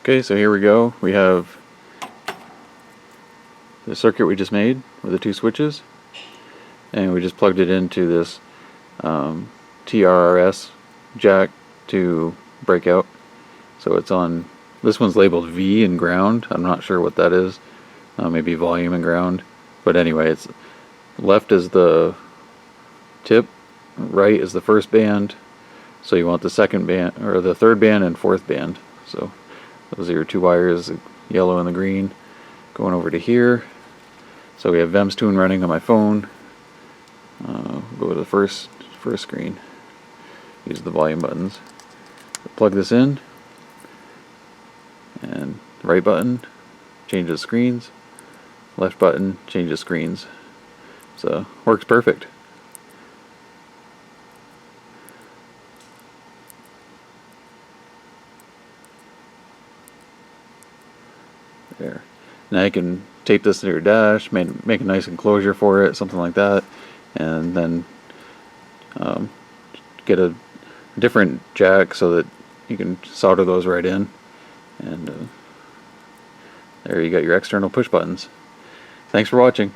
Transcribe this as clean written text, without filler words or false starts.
Okay, so here we go. We have the circuit we just made with the two switches, and we just plugged it into this TRRS jack to breakout. So it's on, this one's labeled V and ground. I'm not sure what that is. Maybe volume and ground. But anyway, it's left is the tip, right is the first band. So you want the second band, or the third band and fourth band. So those are your two wires, the yellow and the green, going over to here. So we have VemsTune running on my phone. Go to the first screen. Use the volume buttons. Plug this in, and right button changes screens, left button changes screens. So works perfect. There. Now you can tape this to your dash, make a nice enclosure for it, something like that, and then get a different jack so that you can solder those right in. And there you got your external push buttons. Thanks for watching.